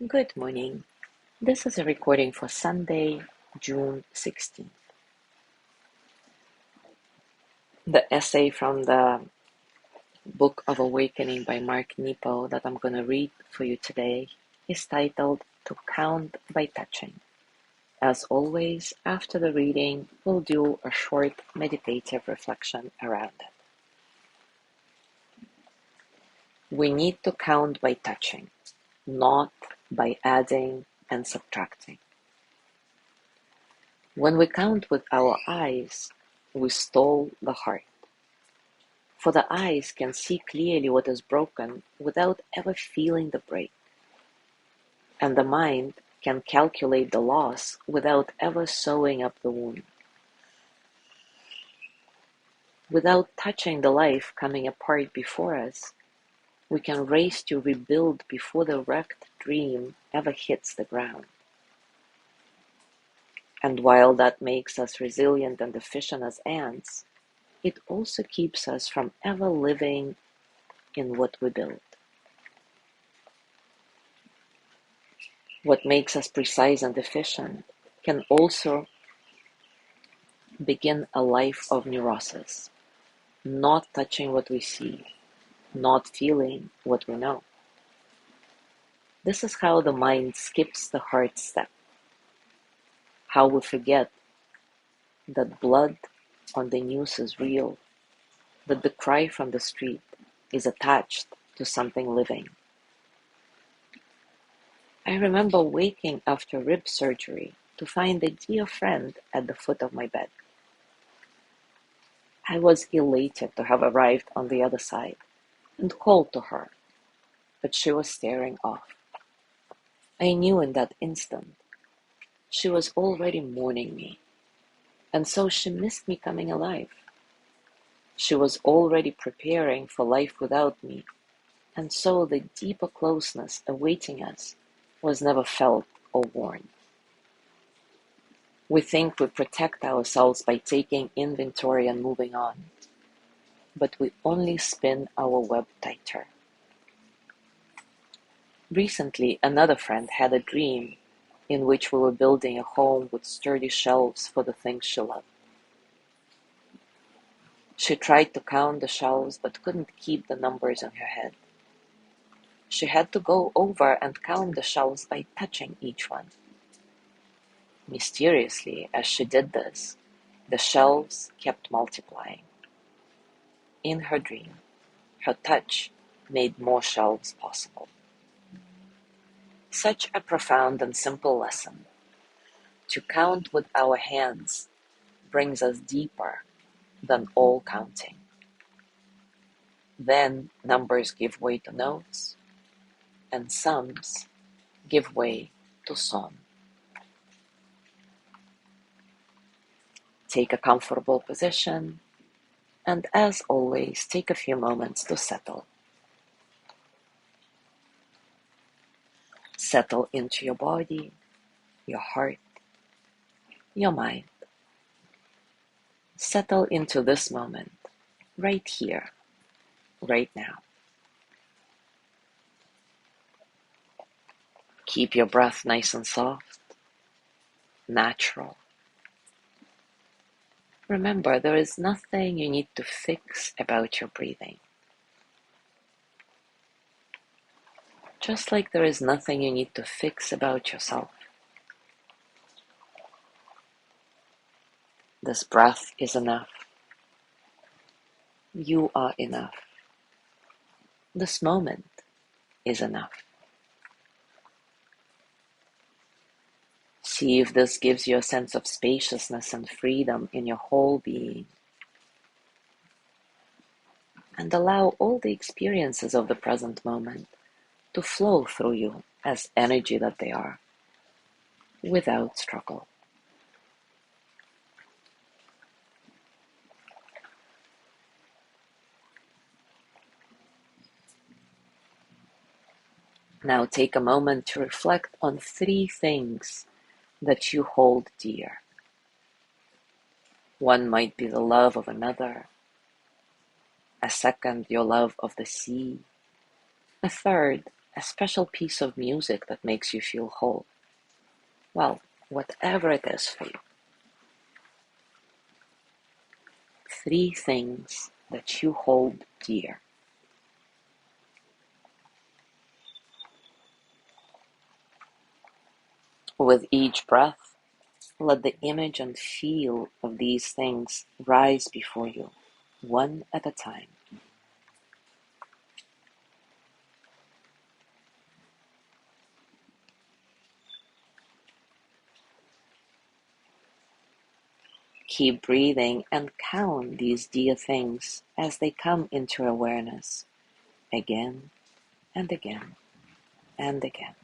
Good morning. This is a recording for Sunday, June 16th. The essay from the Book of Awakening by Mark Nepo that I'm going to read for you today is titled To Count by Touching. As always, after the reading, we'll do a short meditative reflection around it. We need to count by touching, not by adding and subtracting. When we count with our eyes, we stall the heart. For the eyes can see clearly what is broken without ever feeling the break, and the mind can calculate the loss without ever sewing up the wound. Without touching the life coming apart before us, we can race to rebuild before the wrecked dream ever hits the ground. And while that makes us resilient and efficient as ants, it also keeps us from ever living in what we build. What makes us precise and efficient can also begin a life of neurosis, not touching what we see, not feeling what we know. This is how the mind skips the heart step, how we forget that blood on the news is real, that the cry from the street is attached to something living. I remember waking after rib surgery to find a dear friend at the foot of my bed. I was elated to have arrived on the other side and called to her, but she was staring off. I knew in that instant she was already mourning me, and so she missed me coming alive. She was already preparing for life without me, and so the deeper closeness awaiting us was never felt or worn. We think we protect ourselves by taking inventory and moving on, but we only spin our web tighter. Recently, another friend had a dream in which we were building a home with sturdy shelves for the things she loved. She tried to count the shelves but couldn't keep the numbers in her head. She had to go over and count the shelves by touching each one. Mysteriously, as she did this, the shelves kept multiplying. In her dream, her touch made more shelves possible. Such a profound and simple lesson. To count with our hands brings us deeper than all counting. Then numbers give way to notes, and sums give way to song. Take a comfortable position, and as always, take a few moments to settle. Settle into your body, your heart, your mind. Settle into this moment, right here, right now. Keep your breath nice and soft, natural. Remember, there is nothing you need to fix about your breathing. Just like there is nothing you need to fix about yourself. This breath is enough. You are enough. This moment is enough. See if this gives you a sense of spaciousness and freedom in your whole being. And allow all the experiences of the present moment to flow through you as energy that they are, without struggle. Now take a moment to reflect on 3 things that you hold dear. One might be the love of another, a second your love of the sea, a third a special piece of music that makes you feel whole. Well, whatever it is for you. 3 things that you hold dear. With each breath, let the image and feel of these things rise before you, one at a time. Keep breathing and count these dear things as they come into awareness, again and again and again.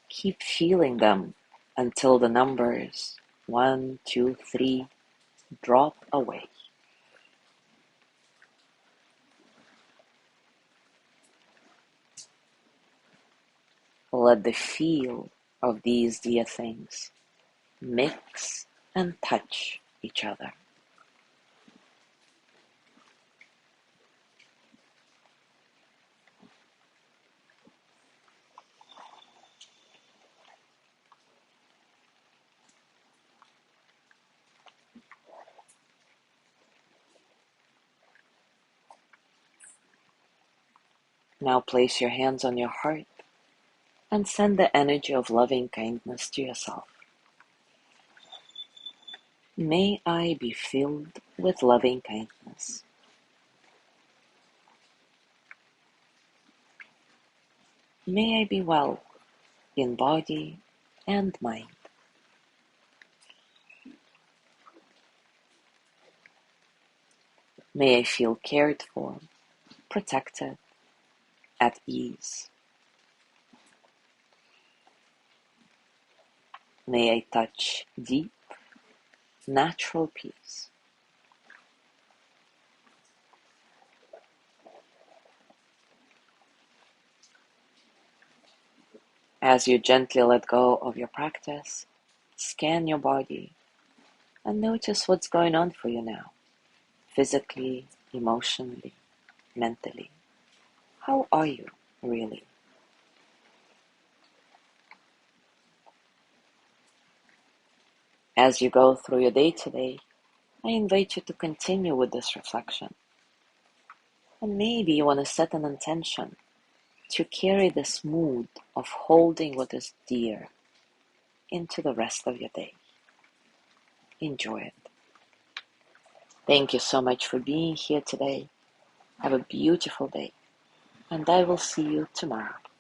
Keep feeling them until the numbers 1, 2, 3 drop away. Let the feel of these dear things mix and touch each other. Now place your hands on your heart and send the energy of loving kindness to yourself. May I be filled with loving kindness. May I be well in body and mind. May I feel cared for, protected, at ease. May I touch deep, natural peace. As you gently let go of your practice, scan your body and notice what's going on for you now, physically, emotionally, mentally. How are you really? As you go through your day today, I invite you to continue with this reflection. And maybe you want to set an intention to carry this mood of holding what is dear into the rest of your day. Enjoy it. Thank you so much for being here today. Have a beautiful day, and I will see you tomorrow.